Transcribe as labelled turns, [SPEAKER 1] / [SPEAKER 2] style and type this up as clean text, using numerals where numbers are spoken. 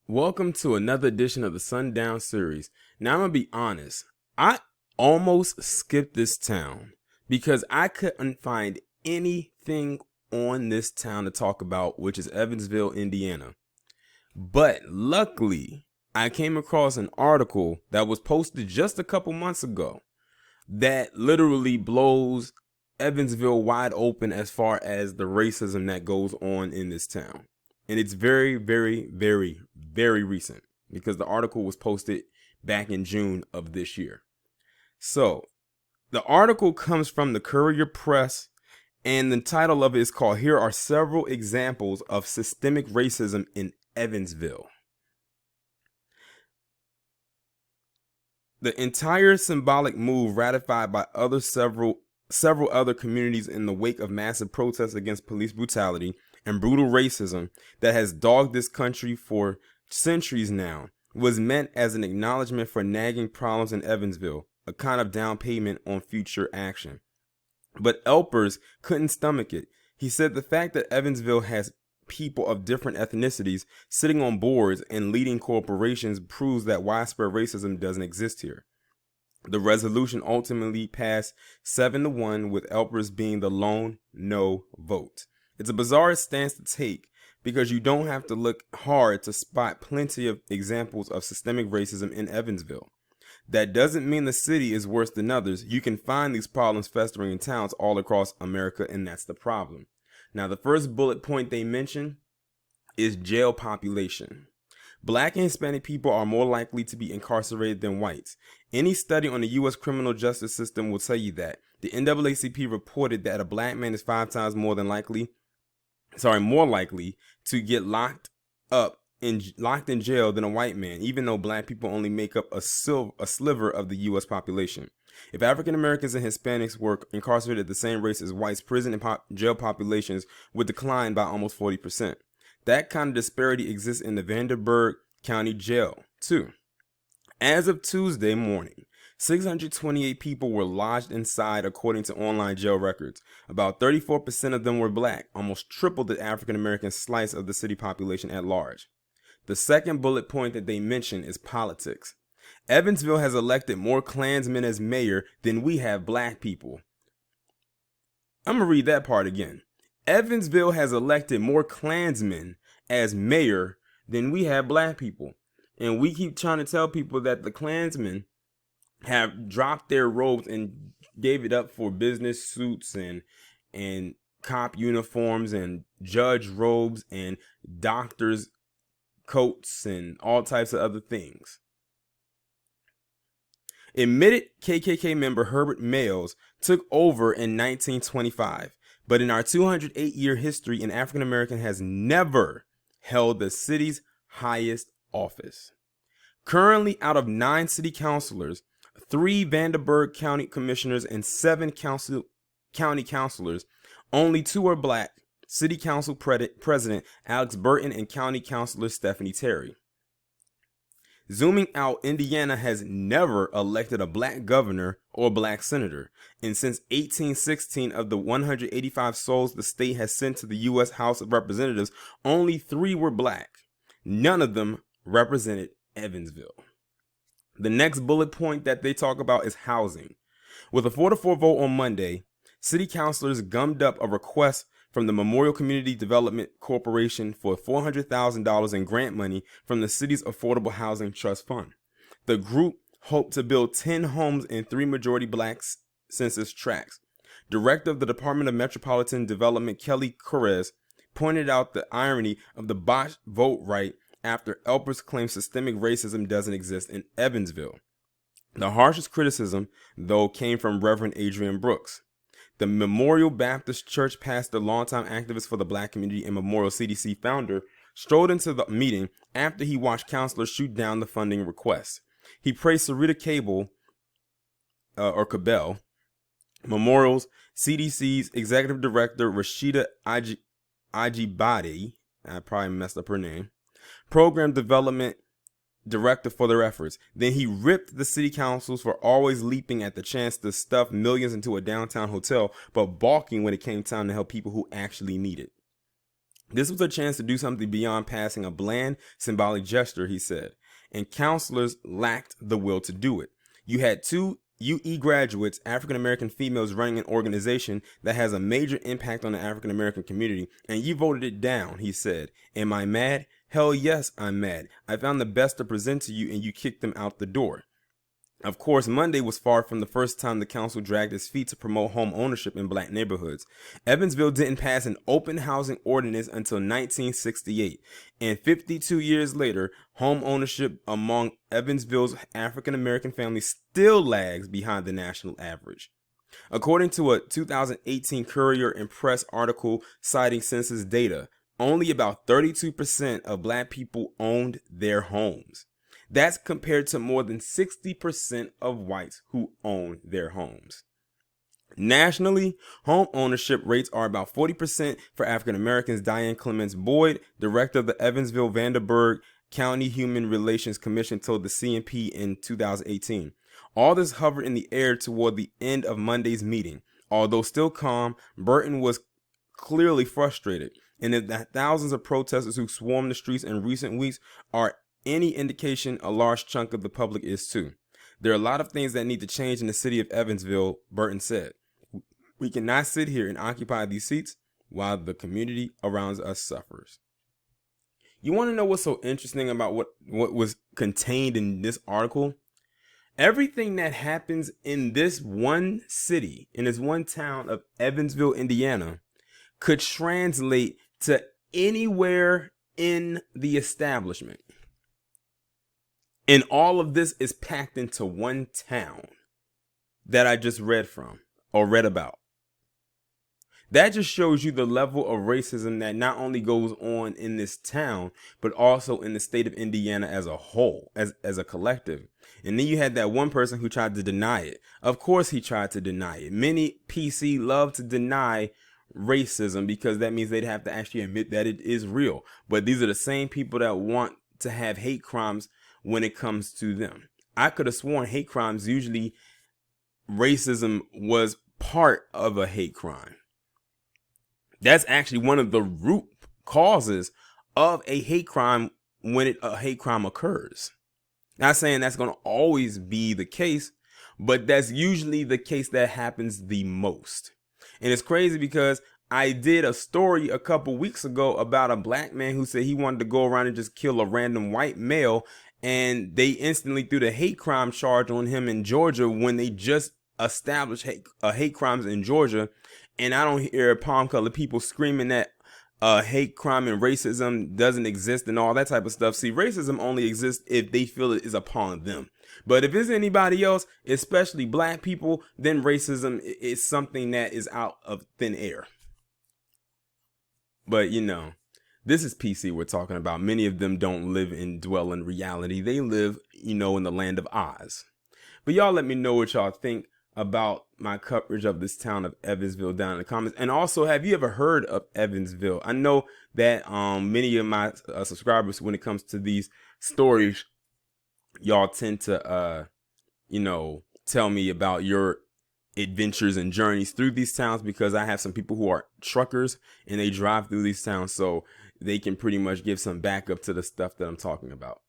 [SPEAKER 1] Welcome to another edition of the Sundown series. Now, I'm going to be honest. I almost skipped this town because I couldn't find anything on this town to talk about, which is Evansville, Indiana. But luckily, I came across an article that was posted just a couple months ago that literally blows Evansville wide open as far as the racism that goes on in this town. And it's very, very, very, very recent because the article was posted back in June of this year. So the article comes from the Courier Press, and the title of it is called "Here Are Several Examples of Systemic Racism in Evansville." The entire symbolic move ratified by several other communities in the wake of massive protests against police brutality and brutal racism that has dogged this country for centuries now was meant as an acknowledgement for nagging problems in Evansville, a kind of down payment on future action. But Elpers couldn't stomach it. He said the fact that Evansville has people of different ethnicities sitting on boards and leading corporations proves that widespread racism doesn't exist here. The resolution ultimately passed 7-1, with Elpers being the lone no vote. It's a bizarre stance to take because you don't have to look hard to spot plenty of examples of systemic racism in Evansville. That doesn't mean the city is worse than others. You can find these problems festering in towns all across America, and that's the problem. Now, the first bullet point they mention is jail population. Black and Hispanic people are more likely to be incarcerated than whites. Any study on the U.S. criminal justice system will tell you that. The NAACP reported that a black man is 5 times more likely to get locked in jail than a white man, even though black people only make up a sliver of the U.S. population. If African Americans and Hispanics were incarcerated at the same rates as whites, prison and jail populations would decline by almost 40%. That kind of disparity exists in the Vanderburgh County Jail, too. As of Tuesday morning, 628 people were lodged inside according to online jail records. About 34% of them were black, almost triple the African American slice of the city population at large. The second bullet point that they mention is politics. Evansville has elected more Klansmen as mayor than we have black people. I'm going to read that part again. Evansville has elected more Klansmen as mayor than we have black people. And we keep trying to tell people that the Klansmen have dropped their robes and gave it up for business suits and cop uniforms and judge robes and doctors' coats and all types of other things. Admitted KKK member Herbert Mayles took over in 1925, but in our 208-year history, an African American has never held the city's highest office. Currently, out of 9 city councilors, 3 Vanderburgh County commissioners, and 7 county councilors, only 2 are black: City Council President Alex Burton and County Councilor Stephanie Terry. Zooming out, Indiana has never elected a black governor or black senator, and since 1816, of the 185 souls the state has sent to the U.S. House of Representatives, only 3 were black. None of them represented Evansville. The next bullet point that they talk about is housing. With a 4-4 vote on Monday, city councilors gummed up a request from the Memorial Community Development Corporation for $400,000 in grant money from the city's Affordable Housing Trust Fund. The group hoped to build 10 homes in 3 majority black census tracts. Director of the Department of Metropolitan Development, Kelly Correz, pointed out the irony of the botched vote right after Elpers claimed systemic racism doesn't exist in Evansville. The harshest criticism, though, came from Reverend Adrian Brooks. The Memorial Baptist Church pastor, longtime activist for the black community and Memorial CDC founder, strolled into the meeting after he watched counselors shoot down the funding request. He praised Sarita Cabell, Memorial's CDC's executive director, Rashida Ajibade, I probably messed up her name, program development director, for their efforts. Then he ripped the city councils for always leaping at the chance to stuff millions into a downtown hotel, but balking when it came time to help people who actually need it. This was a chance to do something beyond passing a bland, symbolic gesture, he said, and counselors lacked the will to do it. You had two UE graduates, African American females, running an organization that has a major impact on the African American community, and you voted it down, he said. Am I mad? Hell yes, I'm mad. I found the best to present to you, and you kicked them out the door. Of course, Monday was far from the first time the council dragged its feet to promote home ownership in black neighborhoods. Evansville didn't pass an open housing ordinance until 1968, and 52 years later, home ownership among Evansville's African American families still lags behind the national average. According to a 2018 Courier and Press article citing census data, only about 32% of black people owned their homes. That's compared to more than 60% of whites who own their homes. Nationally, home ownership rates are about 40% for African Americans. Diane Clements Boyd, director of the Evansville Vanderburgh County Human Relations Commission, told the CNP in 2018. All this hovered in the air toward the end of Monday's meeting. Although still calm, Burton was clearly frustrated, and the thousands of protesters who swarmed the streets in recent weeks are any indication, a large chunk of the public is too. There are a lot of things that need to change in the city of Evansville, Burton said. We cannot sit here and occupy these seats while the community around us suffers. You want to know what's so interesting about what was contained in this article? Everything that happens in this one city, in this one town of Evansville, Indiana, could translate to anywhere in the establishment. And all of this is packed into one town that I just read from or read about. That just shows you the level of racism that not only goes on in this town, but also in the state of Indiana as a whole, as a collective. And then you had that one person who tried to deny it. Of course he tried to deny it. Many PC love to deny racism because that means they'd have to actually admit that it is real. But these are the same people that want to have hate crimes when it comes to them. I could have sworn hate crimes, usually racism was part of a hate crime. That's actually one of the root causes of a hate crime when a hate crime occurs. Not saying that's going to always be the case, but that's usually the case that happens the most. And it's crazy because I did a story a couple weeks ago about a black man who said he wanted to go around and just kill a random white male, and they instantly threw the hate crime charge on him in Georgia when they just established hate crimes in Georgia. And I don't hear palm colored people screaming that hate crime and racism doesn't exist and all that type of stuff. See, racism only exists if they feel it is upon them. But if it's anybody else, especially black people, then racism is something that is out of thin air. But, you know, this is PC we're talking about. Many of them don't live and dwell in reality. They live, you know, in the land of Oz. But y'all let me know what y'all think about my coverage of this town of Evansville down in the comments. And also, have you ever heard of Evansville? I know that many of my subscribers, when it comes to these stories, y'all tend to, you know, tell me about your adventures and journeys through these towns, because I have some people who are truckers and they drive through these towns, so they can pretty much give some backup to the stuff that I'm talking about.